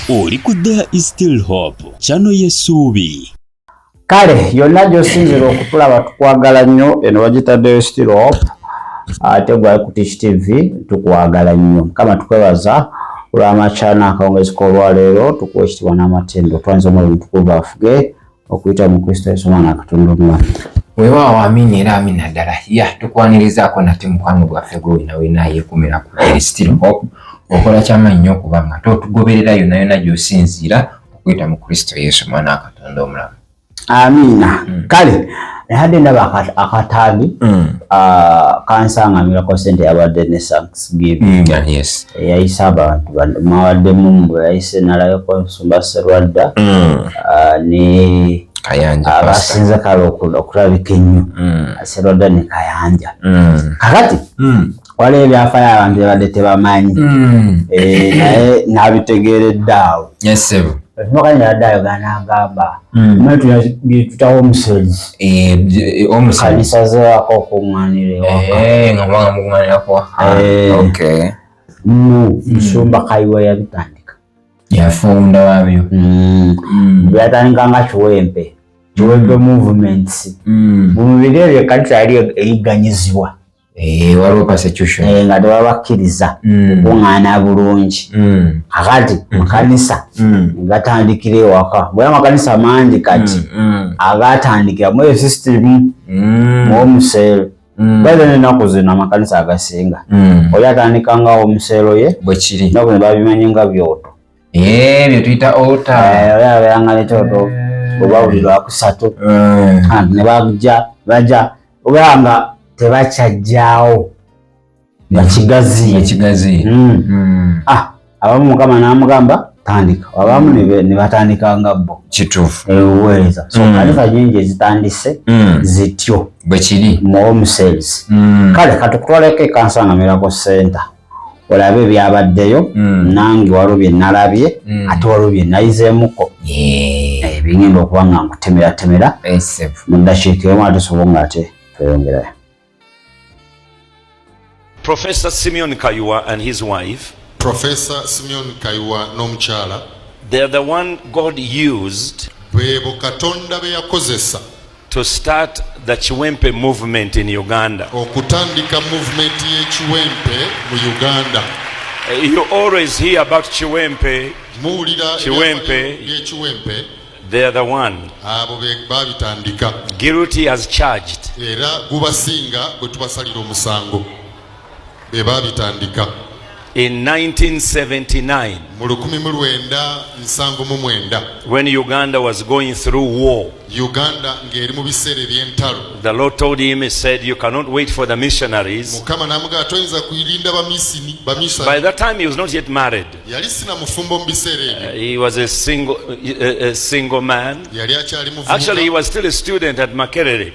Oli ku There Is Still Hope, channel y'essuubi. Kale yonna gy'osinzira okutulaba tukwagala nnyo, eno bagita There Is Still Hope, ate gwa ku Tish TV tukwagala nnyo. Kama tukwebaza olw'amakyana akawungezi k'olwaleero tukuwa ekitiibwa n'amatendo twanze omwoyo omutukuvu afuge okuyita mu Kristo Yesu Omwana Katonda omulamu. Weewaawo amini era amina ddala. Tukwanirizaako nate mukwano gwaffe gw'olina weena yeekumira ku There Is Still Hope. Okola kyama nnyo okuba nga totugoberera yonna yonna gy'osinziira okuyita mu Kristo Yesu Omwana Katonda omulamu. Amina. Kale hadde ndaba akatabi kansangamira ko sente yabadde ne Thanksgiving. Yes. Yayisa abantu mawadde mumbo yayise nalayo ko Nsumba Serwadda ne Kayanja abasinza kale okulabika ennyo Serwadda ne Kayanja. Kakati wale ebyafaayo abantu babadde tebamanyi naye nabitegeeredde awo. Yes sir. Nokanya dayo ganagamba mwetu yatutawo omusezi omusezi kanisa zako kumwanire ngabanga mukumanira ko okay Nsumba Kaiwa yabitandika yafunda wabyo byatandika nga Kiwempe movements mubiri ebyo kanisa yali eyiganyizibwa waliwo persecution nga tebabakkiriza okuŋŋaana bulungi kakati makanisa gatandikira ewaka bwe amakanisa mangi kati agatandikira mu system omuseero baze n'ennaku zino amakanisa agasinga oli atandika nga omuseero ye bwe kiri naku ne babimanye nga byoto bye tuyita ota oli abeeranga nekyoto oba buli lwakusatu ne bajja obanga tebakyajjaawo bakigazi abamu Mukama n'amugamba tandika abamu ne batandika nga bo kituufu eweereza so kanisa nyingi ezitandise zityo bwe kiri mu omusezi kale katukutwaleko ekansangamirako senta olabe byabaddeyo nange waliwo bye nalabye ate waliwo bye nayizeemuko bigenda okuba nga nkutemeratemera mu ddakiika emu ate sobo nga ate tweyongerayo. Professor Simeon Kaiwa and his wife, Professor Simeon Kaiwa n'omukyala, they are the one God used bebo Katonda be yakozesa to start the Chiwempe movement in Uganda. Okutandika movement y'Ekiwempe mu Uganda. You always hear about Chiwempe. Chiwempe. They are the one. Abo be babitandika. Guilty as charged. Era gubasinga bwe tubasalira omusango. Be babitandika. In 1979, when Uganda was going through war, the Lord told him, he said, you cannot wait for the missionaries. By that time he was not yet married. He was a single man. Actually, he was still a student at Makerere.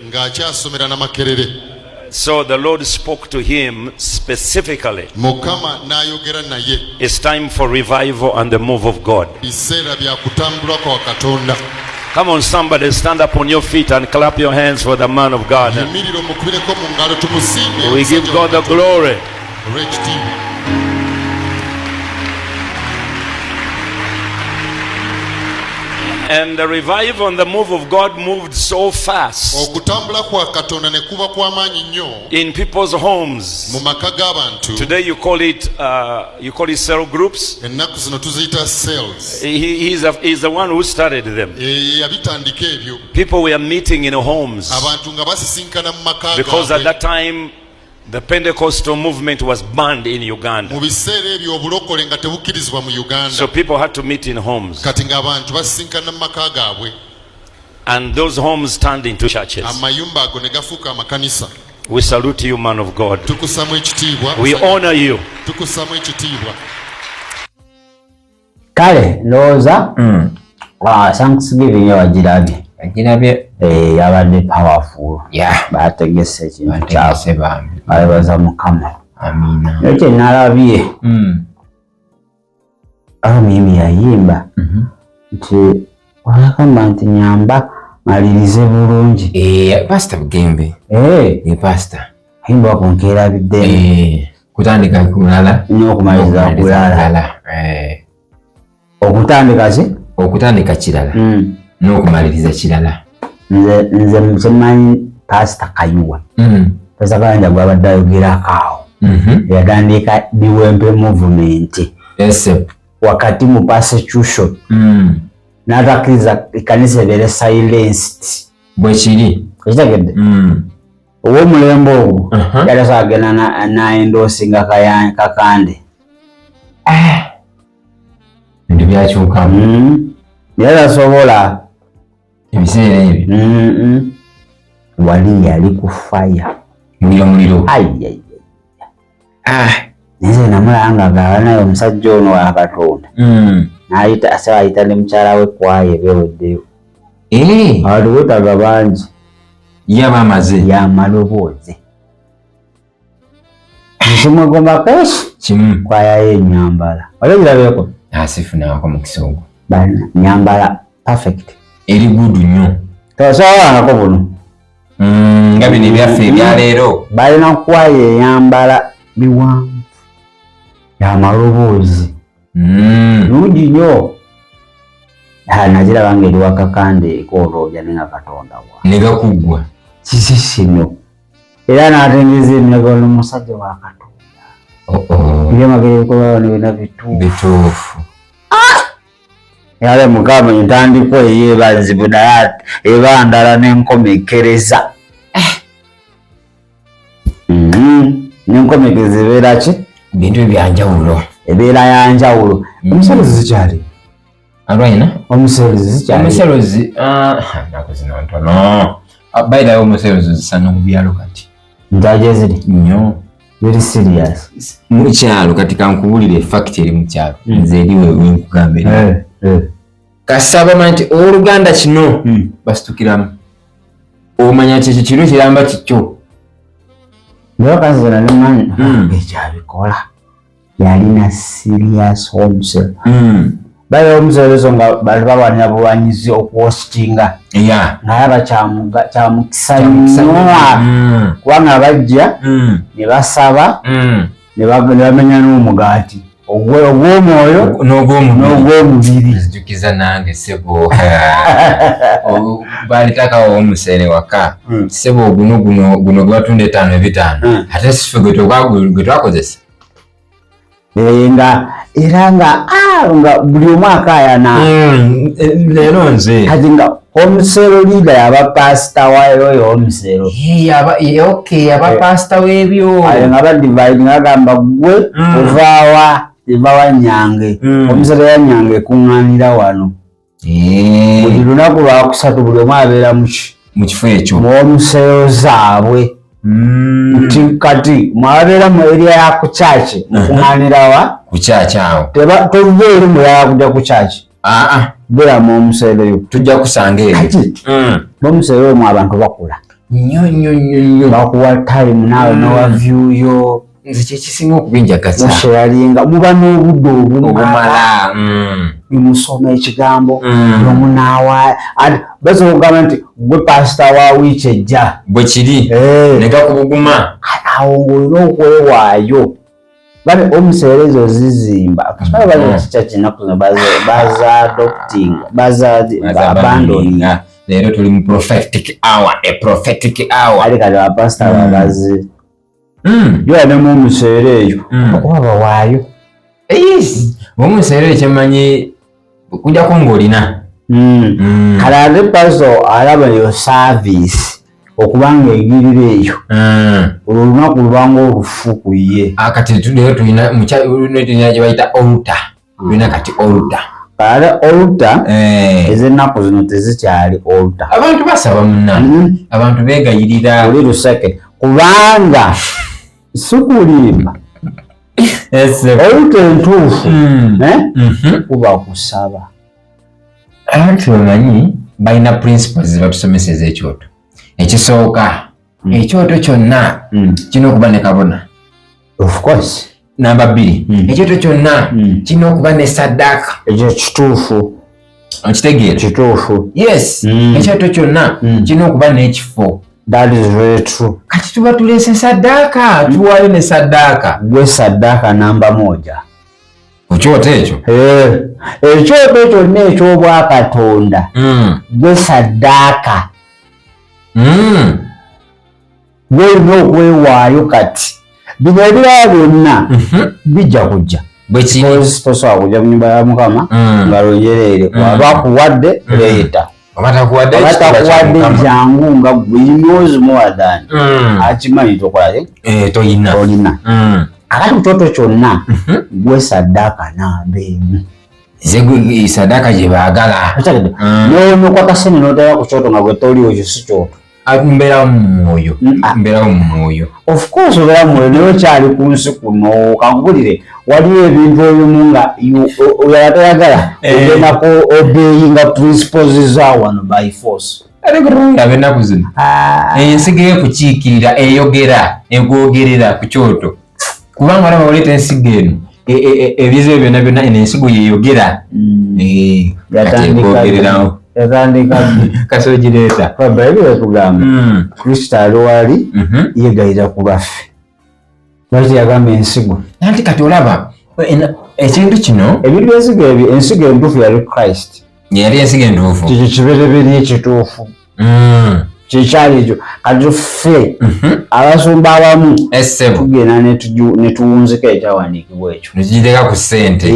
So the Lord spoke to him specifically. It's time for revival and the move of God. Come on, somebody, stand up on your feet and clap your hands for the man of God. We give God the glory. And the revival and the move of God moved so fast in people's homes. Today you call it cell groups. He's the one who started them. People were meeting in homes because at that time the Pentecostal movement was banned in Uganda. So people had to meet in homes. And those homes turned into churches. We salute you, man of God. We honor you. Kale, Loza, Thanksgiving wagirabye. Yabadde powerful. Bategese ekintu kyabwe. Baza Mukama. Amina. Ekyo nalabye. Mimi yayimba. Nti wakamba nti nyamba malirize bulungi. Pastor Bugembe. Pastor. Yimba wakonkeera bidde. Kutandika kulala. N'okumaliriza kulala. okutandika kirala n'okumaliriza kirala. Nze msemanyi Pastor Kayuwa. Pastor Kayanja gwabadde ayogerako awo. Yatandika Biwempe movement. Yes. Wakati mu persecution. N'atakkiriza ekkanisa ebeere silenced. Bwe kiri. Ekitegedde? Ow'omulembe ogwo yali agenda n'endoosinga Kakande. Bintu byakyukamu. Yali asobola ebiseera ebyo. Wali yali ku fire. Muliro. Nze namulanga naye omusajja ono wa Katonda. Ayita ne mukyala we kwaye beeweddeyo. Abantu beetaaga bangi. Yabamaze. Yamaloboozi. Kimwegomba keshi. Kimu. Kwaya y'ennyambala. Olabirabeeko? Asifunako mukisa ogwo. Nyambala perfect. Eri gudu nnyo. Tosobangako buno. Nga bino ebyaffe ebyaleero. Balina kwaya eyambala biwanvu. Yamaloboozi. Nungi nnyo. Naziraba ng'eri wa Kakande koolooja nenga Katonda wa. Ne gakuggwa. Kiki kino. Era n'atengeza emirago n'omusajja wa Katonda. Ebyamagero ebikolwa ne bina bituufu. Yale Mukama entandikwa eyeebazibu naye eba ndala n'enkomekereza. N'enkomekereza ebeera ki? Bintu ebyanjawulo. Ebeera ya njawulo. Omuseruzi zikyali? Alwaina? Omuseruzi zikyali? Omuseruzi nako zino ntono. Bairayo omuseruzi zisana mu byalo kati. Ntaje ziri? Nnyo. Very serious. Mu kyalo kati kankubulire fact eri mu kyalo. Nze eriwe wenkugambira. Kasaba nti Oluganda kino basitukiramu. Omanya kiki kiro kiramba kikyo. Ndio kanzana nemanyi ekyabikola. Yalina serious homesel. Bayo omuzelezo nga bali bawanira buwanyizi okuwositinga. Naye kyamukisa nnyo. Kubanga bajja ne basaba ne bamenya n'omugaati. Ogw'omwoyo n'ogw'omubiri. Zijukiza nange sebo. Balitakawo omusere waka. Sebo guno gwatunde 5 ate sife gwe twakozesa. Era nga buli omu akayana. Leero nze. Kati nga omusero leader yaba pastor wayo omusero. Yaba pastor w'ebyo. Nga badivide nga gamba gwe ovaawa evawa Nyange. Omusero ya Nyange kuŋŋaanira wano. Buli lunaku lwakusatu buli omu abeera mu kifo ekyo. Omusero zaabwe. Kati mwabeera mu area ya ku church kuŋŋaanira wa? Ku church awo. Tova eri mulala kujja ku church. Beera mu omusero yo. Tujja kusanga eri. Kati omusero omwo abantu bakula. Nnyo. Bakuwa time naawe nowa view yo. Nze kyekisinga okubinjagaza. Musharinga muba n'obudde obumala. Musoma ekigambo n'omunaawa. Basobola okugamba nti gwe pastor wa wiiki ejja. Bwe kiri ne gakubuguma. Awo ng'olina okwewaayo. Bale omusero ezo zizimba. Kasipala bali kica kinaku zino abandoning. Leero tuli mu prophetic hour. Ali kati bapasita babazi. Yo ne mu musero eyo okuba bawaayo. Omusero ekyemanyi kujjako ng'olina. Kale ate pasito alaba yo service okubanga egirira eyo. Olunaku lubanga olufu ku ye. Kati leero tulina gye bayita altar. Tulina kati altar. Kale altar ez'ennaku zino tezikyali altar. Abantu basaba munnange. Abantu beegayirira. Oli luseke kubanga sikulimba. Altar entuufu kuba kusaba. Abantu bamanyi balina principles ze batusomeseza ekyoto. Ekisooka ekyoto kyonna kino okuba ne kabona. Of course. Namba 2 ekyoto kyonna kino okuba ne saddaaka. Ekyo kituufu. Okitegeera? Kituufu. Yes. Ekyoto kyonna kino okuba n'ekifo. That is very true. Kati tuba tulese saddaaka, tuwaayo ne saddaaka. Gwe saddaaka namba 1. Ku kyoto ekyo? ekyoto kyonna eky'Obwakatonda gwe saddaaka gwolina okwewaayo kati bino ebirala byonna bijja kujja tosobola kujja mu nyumba ya Mukama nga lweyereere waba akuwadde leeta abatakuwadde jangu nga gwe knows more than akimanyi tolina akati kyoto kyonna gwe saddaaka namba emu saddaaka gye baagala nokwakasene notera ku kyoto nga gwe toliwo ekyo si kyoto mbeerawo mu mwoyo of course obeera mwoyo naye okyali ku nsi kuno kankugulire waliwo ebintu ebimu nga oyala toyagala ogendako obeyinga principles za wano by force abenaku zino ensigo ekukiikirira eyogera egwogerera ku kyoto kubanga olaba oleeta ensigo eno ebizibu byonna byonna eno ensigo yeyogera ekwogererawo kasi ogireeta bayibuli tugamba Kristo ali wali yeegayira ku lwaffe lwaki yagamba ensigo anti kati olaba ekintu kino ebintu ensigo ebyo ensigo entuufu yali Kristo yali ensigo entuufu kikyo kibereberye ekituufu kyekyali ekyo kati ffe abasumba abamu tugenda netuwunzika ekyawandiikibwa ekyo nekigiteeka ku ssente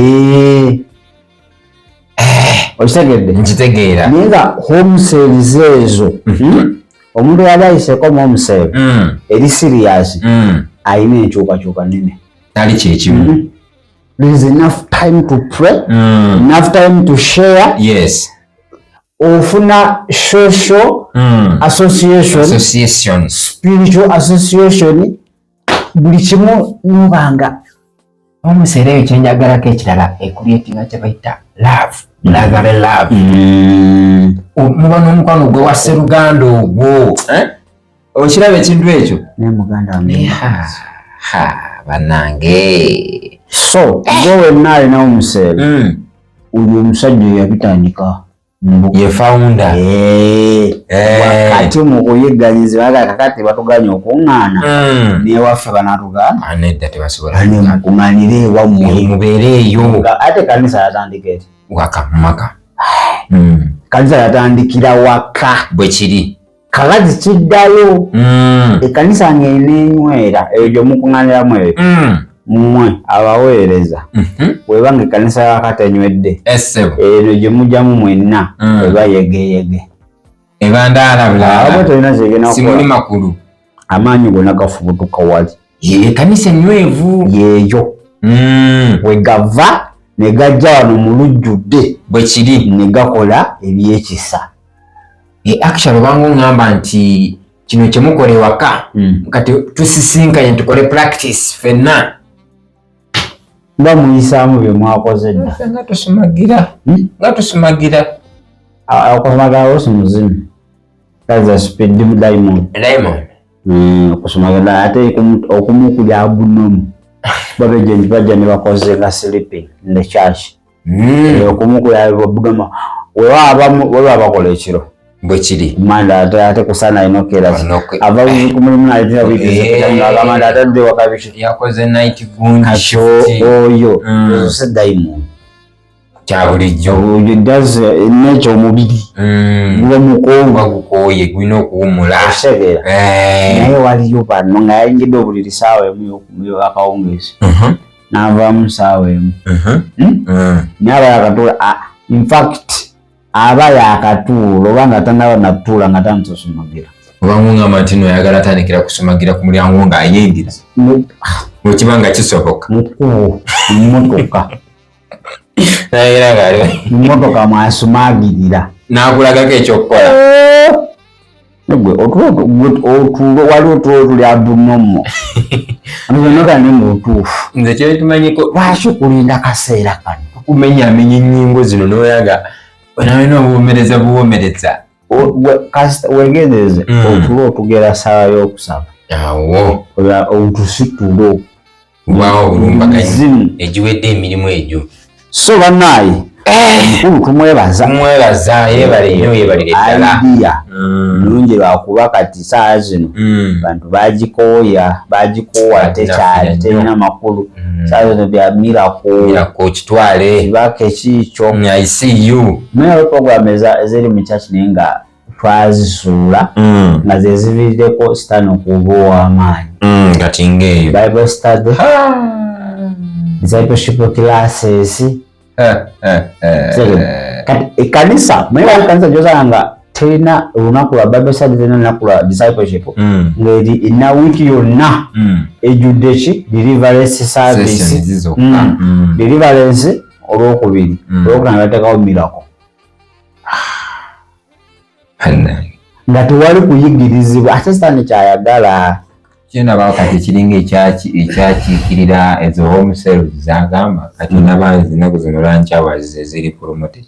okitegedde nkitegeera naye nga homeseries ezo omuntu yaba ayiseko mu homeserve eri serious ayina enkyukakyuka nene tali kyekimu there is enough time to pray enough time to share yes ofuna social association spiritual association buli kimu nubanga omuseera eyo kyenjagalako ekirala ekuleetinga kye bayita love muba n'omukwano gwe wa sseruganda ogwo okiraba ekintu ekyo bannange so gwe wenna alinawo omuseera oyo omusajja oyo yabitandika ye founder wakati mu kuyiganyiza kakati batuganya okuŋŋaana newaffe banatugamba nedda tebasobola mukuŋŋaanira ewammwe mubeereeyo ate kanisa yatandika eti waka maka kanisa yatandikira waka bwe kiri kakati kiddayo ekanisa ng'enenywera eyo gye mukuŋŋaaniramu eyo mmwe abaweereza webanga ekanisa yakatenywedde eno gye mujjamu mwenna eba yegeyege ebandaala tolina kyegenda simuli makulu amaanyi gonna gafubutuka wali ekanisa enywevu yeeyo wegava ne gajja wano mu lujjudde bwe kiri ne gakola ebyekisa actually obanga oŋŋamba nti kino kyemukola ewaka kati tusisinkanye tukole practice fenna nga muyisaamu bye mwakoze dda nga tusumagira okusumagira osi muzimu kaza speed diamond okusumagira ate okumukulya abunomu babejenji bajja ne bakoze nga sleeping in the church okumukulya abunomu weba bakola ekiro bwe kiri manda ate kusana inokera ava kumulimu nalitina bitizagamanda ate ndi wakabiki yakoze night gundi oyo se diamond kya bulijjo does nature omubiri gwe mukongo gukoye gwina okuwumula osegera naye waliyo bano nga yayingidde obuliri saawa emu akawungeezi n'avaamu saawa emu naye aba yakatuula in fact aba yakatuula oba nga tanaba natuula nga tandise osumagira obanga oŋŋamba nti noyagala atandikira kusumagira ku mulyango ng'ayingira bwekiba nga kisoboka mukubo mmotoka mmotoka mwasumagirira n'akulagako ekyokukola otulo wali otulo tuli abunomo nokane mutuufu nze kyetumanyiko lwaki kulinda kaseera kano kumenyaamenya ennyingo zino noyaga wenawena obuwomereza wegendereze otulo otugera saawa y'okusaba awo otusitulo waawo bulumbaganyi egiwedde emirimu egyo so bannaayi kumwebaza yebale nnyo yebalire ddala idea nungi lwakuba kati saa zino bantu bagikoowa tekyali terina makulu saa zino bya miracle kitwale kibaka ekiikyo I see you mwe program eziri mu church naye nga twazisuula nga ze ziviiriddeko sitaani okuba ow'amaanyi kati ngeeyo Bible study discipleship classes kati ekanisa mwe ekanisa gyosanga terina olunaku lwa Bible study terina olunaku lwa discipleship ng'eri ina wiiki yonna ejjudde ki deliverance service deliverance olwokubiri olwokuna bateekawo miracle nga tewali kuyigirizibwa ate sitaani kyayagala kyendaba kati kiringa ekyakiikirira ezo home sales zagamba kati nabanzi ennaku zino lunch hours ziri promoted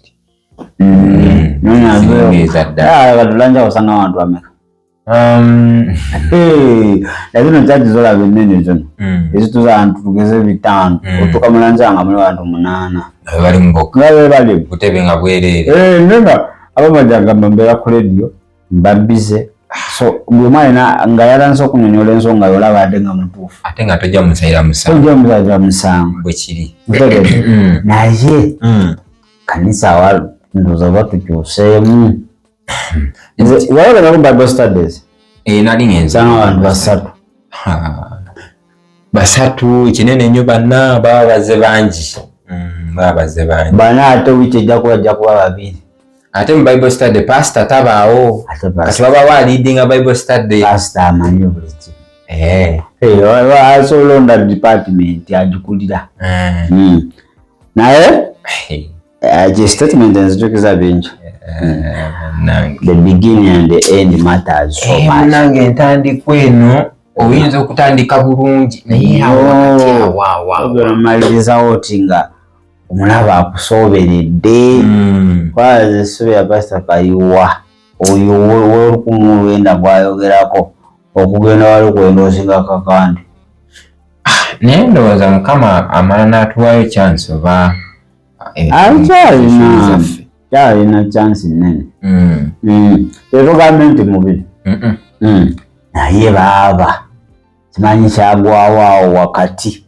katulanja kusanga abantu bameka nazino chaji zolaba ennene zono ezituza abantu tugeze 5 otuuka mulanja nga muli bantu 8 bali mboka bali butebe nga bwereere nenga abamajagamba mbeera ku radio mbabize so bwemwana nga yalanze okunyonyola ensonga yolaba adde nga mutuufu ate nga tojja musaira musango bwe kiri naye kanisa wa ndoza batukyuseemu wayoleraku Bible studies nali ngenzanga abantu basatu kinene nnyo banna babaze bangi bana ate wiiki ejja kuba 2 ate mu Bible study pastor tabaawo kati baba wa leading a Bible study pastor amanyi obuliki asolonda department agikulira naye statement enzijukiza bingi the beginning and the end matters so much nange entandikwa eno oyinza okutandika bulungi naye amalirizawo oti nga omulaba akusoberedde kwaze essubi ya pastor Kayiwa oyo w'olukumi gwayogerako okugenda wali kwenda osingako akandi naye ndowooza Mukama amala n'atuwayo chance oba kyalina chance nnene tetugambye nti mubiri naye baaba kimanyi kyagwawo wakati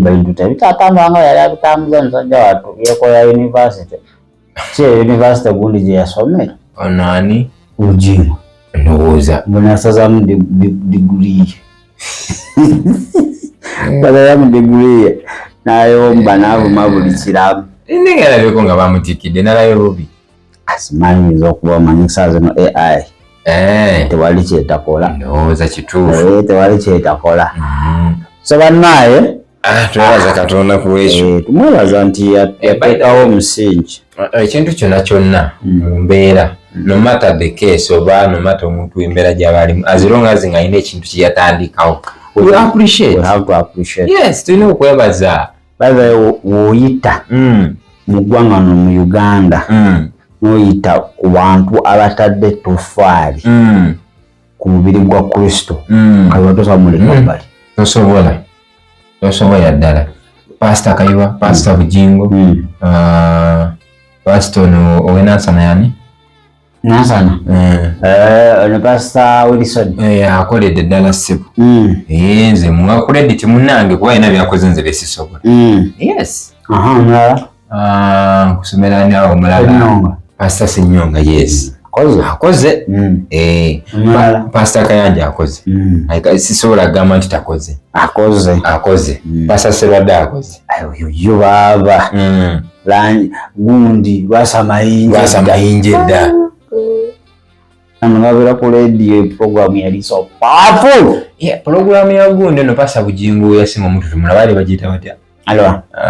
bintu tebitatambanga yali abitambuza omusajja wattu yekola university ki university gundi gye yasomera onaani Ujima ndowooza munasazamu diguli bazayamu diguli nayomba navuma buli kiramu nenge alabeko nga bamutikidde nalayo bubi asimanyiza okuba omanyi saa zino AI tewali kyetakola ndowooza kituufu tewali kyetakola so bannaye twebaza Katonda ku ekyo tumwebaza nti yateekawo omusingi ekintu kyonna kyonna mu mbeera no matter the case oba no matter omuntu w'embeera gy'abalimu as long as nga alina ekintu kye yatandikawo we have to appreciate yes tulina okwebaza baza woyita mu ggwanga no mu Uganda n'oyita ku bantu abatadde ettofaali ku mubiri gwa Kristo kaliwatosa muleka bali tosobola ddala Pastor Kayiwa Pastor Bujingo Pastor Owenansana yani Nansana ne Pastor Wilson akoledde ddala ssebo nze muwa credit munnange kuba alina byakoze nze besisobola yes kusomera ni awo omulala Pastor Sinyonga yes akoze Pastor Kayanja akoze sisobola kugamba nti takoze akoze Pastor Serwadda akoze yo baba gundi lwasamayinje dda amagabira ku radio program yali so powerful program ya gundi no Pastor Bujingo yasima omuntu tumulabali bagiyita batya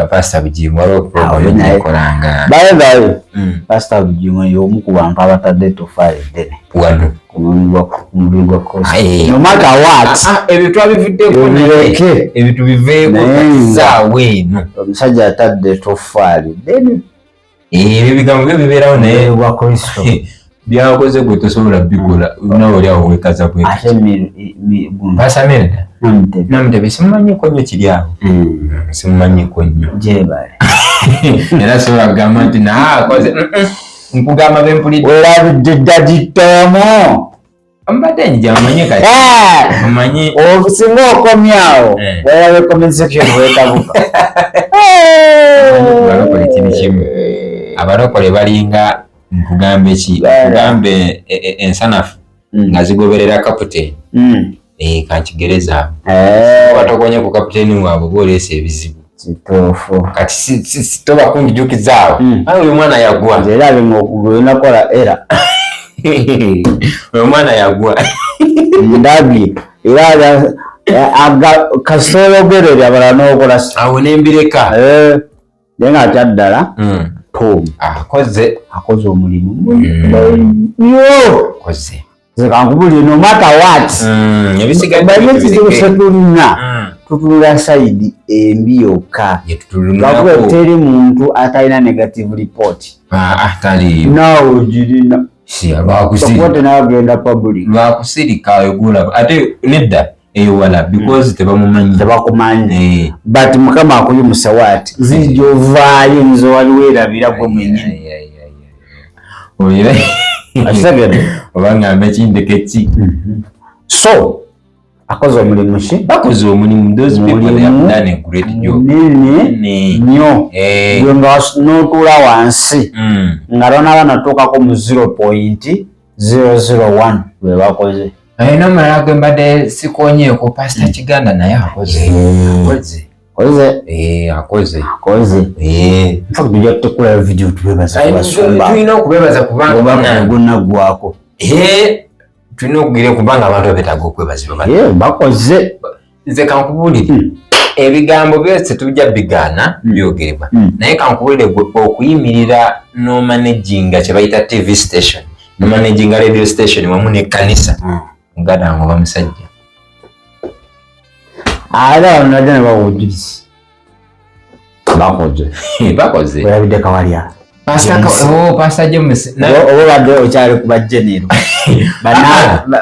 Pastor Bujingo waliwo program yakolanga bayo Pastor Bujingo y'omu ku bantu abatadde ettofaali ddene wano ku mubiri gwa Kristo no matter what ebintu abivuddeko ebintu biveeko saawa eno omusajja atadde ettofaali ddene ebyo bigambo byo bibeerawo naye gwa Kristo byakoze gwe tosobola bikola nawe oli awo wekaza bwe Pastor Melda namutebe simumanyiko nnyo kiri awo simumanyiko nnyo jebale era sola kugamba nti akoze nkugamba bempulidde olabidde Daditomo mbadde njja manye kati manye singa okomyawo walabe comment section wetabuka abalokole kintu kimu abalokole balinga nkugambe ki nkugambe ensanafu nga zigoberera kaputeni kankigereza watokonye ku kaputeni waabwe boolesa ebizibu kituufu kati toba kunjukizaawo uyu mwana yagwa era binakola era uyu mwana yagwa ndabye era kasologerere abala n'okola awo nembireka naye nga kyaddala akoze omulimu koze kankubulire no matter what setulina tutulira saidi embi yokka lwakuba teri muntu atalina negative report nawe ogirina okwate nagenda public lwakusirika egula ate nedda eyowala because tebakumanyi but mukama akuyimusa wati zijovaayo nizo waliwo erabira gwe mwenyini akitegedde oba ngambe kindeke ki so akoze omulimu ki bakoze omulimu those people they have done a great job munene nnyo gwe nga n'otuula wansi nga lona banatuukako mu 0.001 bwe bakoze nomala gwe mbadde sikonyeeko pasita Kiganda naye akoze tujja kutekula video tubebaza tulina okubebaza kubanga gunaggwako tulina okugira kubanga abantu abetaaga okwebazibwa bakoze nze kankubulire ebigambo byose tujja bigaana byogerebwa naye kankubulire gwe okuyimirira n'omanaginga kye bayita TV station n'omanaginga radio station wamu n'ekkanisa muganda ngo bamusajja ala wanajja ne bawujirizi bakoze olabidde Kawalya Pastor James oba badde okyali ku bajenero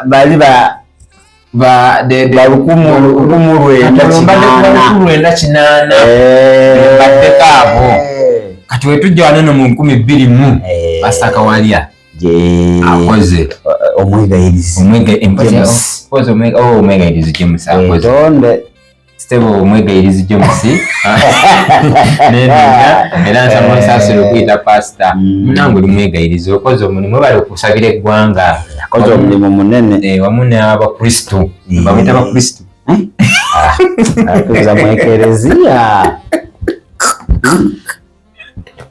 bali lukumu lwenda kinaana baddeko abo kati wetujja wano no mu 2021 Pastor Kawalya akoze omwegayirizi James akoze omwegayirizi James era nsaba onsasire okuyita pasita munange oli mwegayirizi okoze omulimu bali okusabira eggwanga akoze omulimu munene wamu n'abakristu bamwita abakristu atuza mu ekereziya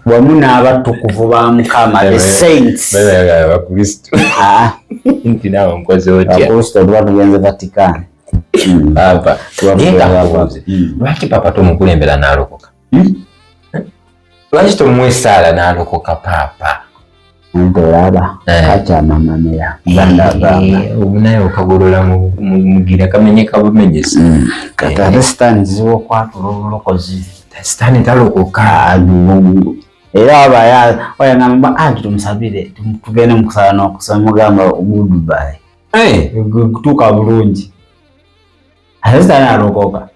wamu n'abatukuvu ba Mukama the saints abakristu nti nawe nkoze otya abakristu tuba tugenze Vatican papa lwaki papa tomukulembera n'alokoka lwaki tomwesaala n'alokoka papa olaba kakyamamamira obunaye okagolola mugira kamenyeka bumenyesa kati ate sitaani ziba okwatula obulokozi sitaani talokoka era oyagamba anti tumusabire tugende mukusala n'okusaba mugamba Goodbye kutuuka bulungi ate sitaani alokoka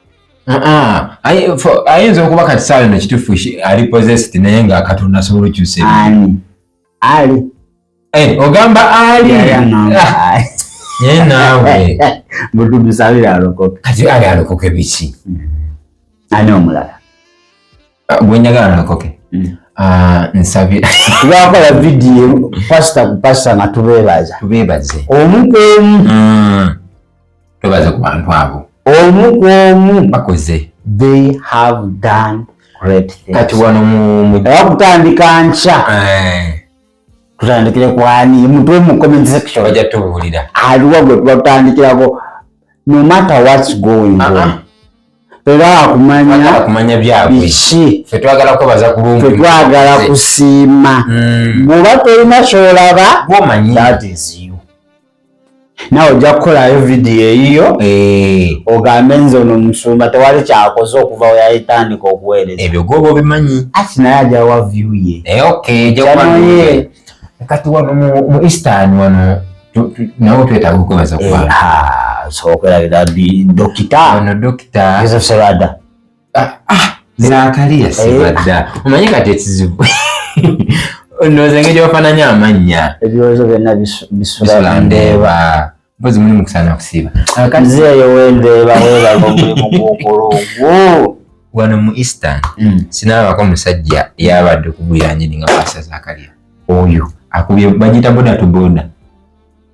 ayinza okuba kati saala no kituufu ali possessed naye nga Katonda asobola okyusa ali ogamba ali ye naawe mutumusabire alokoke kati ali alokoke biki ani omulala gwenjagala alokoke nsabira tubakola vidiyo pasita ku pasita nga tubeebaze omu ku omu twebaze ku bantu abo omu ku omu bakoze they have done great things kati wano bakutandika nkya tutandikire kwani mutwe mu comment section bajja tubuulira aliwo gwe tutandikirako no matter what's going on era kumanya byabwe biki fe twagala kwebaza kulungi fe twagala kusiima bw'oba tolina ky'olaba bw'omanyi that is you nawe ojja kukolayo vidiyo eyiyo ogambe nze ono omusumba tewali kyakoze okuva we yayitandika okuweereza ebyo gwoba obimanyi ati naye ajawa view ye kyanoye kati wano mu Eastern wano nawe twetaaga okwebaza kuba sookerabira dokita ono dokita Joseph Serada Zakaria sibadda. Omanyi kati ekizibu. Ndowooza engeri ofananya amanya. Ebyozo byonna bisula ndeeba. Mpozi mulimu kusaana kusiiba. Nzeeyo wendeeba weebala omulimu gw'okulungu. Wano mu Eastern sinaabako musajja yabadde okugulyanjiri nga Pastor Zakaria. Oyo akubye bagita boda to boda.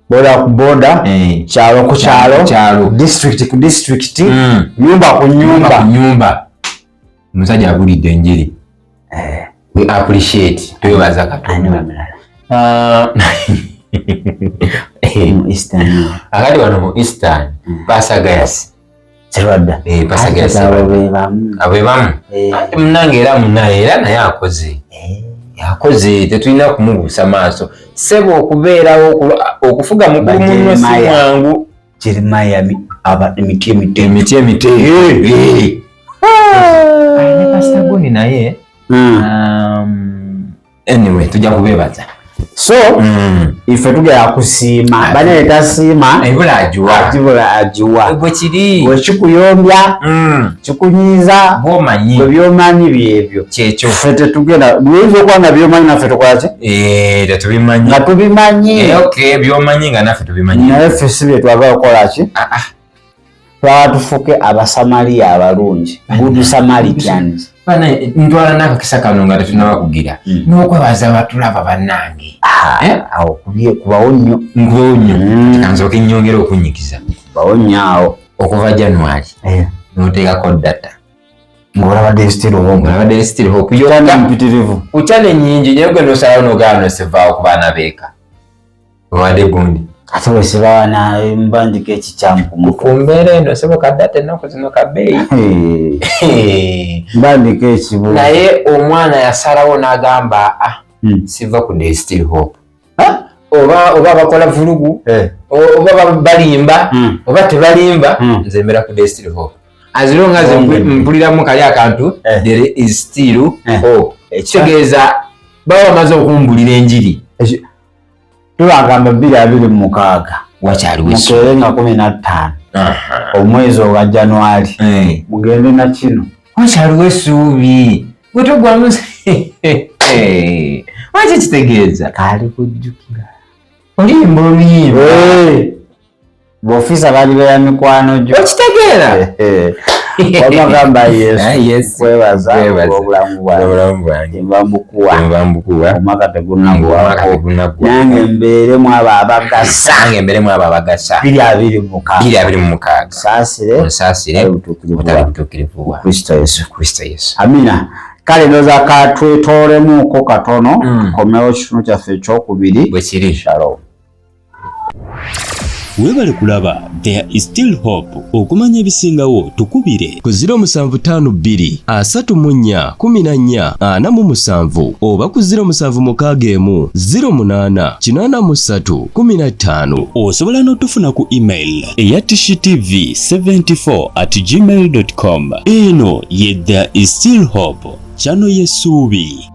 Boda ku boda, kyalo ku kyalo, district ku district, nyumba ku nyumba. Musajja agulidde enjiri. We appreciate. Twebaza Katonda. Eastern. Akati wano mu Eastern, Pastor Gayas. Serwadda. Pastor Gayas. Abebamu. Munange era naye akoze. Yakoze tetulina kumubuusa maaso. Sebo okubeerawo okufuga mukulu munno si mwangu. Jeremiah emiti emite. Pastor Goni naye. Anyway, tujja kubeebaza. So, ife tugera kusiima. Bane etasiima. Ebula ajuwa. Bwe kiri. Bwe kikuyombya. Kikunyiiza. Bwomanyi. Bwe byomanyi byebyo. Kyekyo. Ffe tetugenda. Bwinza okuba nga byomanyi naffe tukolaki? Tetubimanyi. Nga tubimanyi. Okay, byomanyi nga naffe tubimanyi. Naye ffe si bye twagala okukolaki? Twaba tufuke abasamaliya abalungi. Good Samaritans. Bana ntwala n'akakisa kano nga tetunaba kugira. N'okwebaza batulaba bannange. Awo kubawo nnyo. Kanzooka ennyongera okunyikiza. Bawo nnyo awo. Okuva January. N'oteekako data. Ng'olabadde still hope. Yokka mpitirivu. kukyala ennyingi naye gwe n'osalawo n'ogaana n'osevaawo ku baana beeka. Obadde gundi. Ate bwe sibawa na mbandika ekikyamu ku mbeera eno soboka data ennaku zino kabbeeyi. Mbandika ekibu. Naye omwana yasalawo n'agamba siva ku Day Still Hope. Oba bakola vulugu, oba balimba, oba tebalimba, nze mbeera ku Day Still Hope. As long as mpuliramu kali akantu, there is still hope. Kitegeeza baba bamaze okumbulira enjiri. Tubagamba 2026 wakyaliwo mukere nga 15 omwezi ogwa January mugende na kino wakyaliwo essuubi gwe togwamu waki kitegeeza kali kujjukira olimba b'ofisa bali beera mikwano gyo okitegeera wamagamba Yesu kwebaza obulamu bwange mbambukuwa omwaka tegunaggwako nange mbeeremu abo abagasa 2026 saasire obutuukirivu bwa Kristo Yesu. Amina. Kale ndoza katwetoolemuuko katono tukomewo kitundu kyaffe ekyokubiri bwe kiri. Shalom. Webale kulaba There is Still Hope. Okumanya ebisingawo tukubire ku 075 34 14 47 oba ku 076 08 83 15. Osobola n'otufuna ku email eya tishitv74@gmail.com. Eno ye There is Still Hope, channel y'essuubi.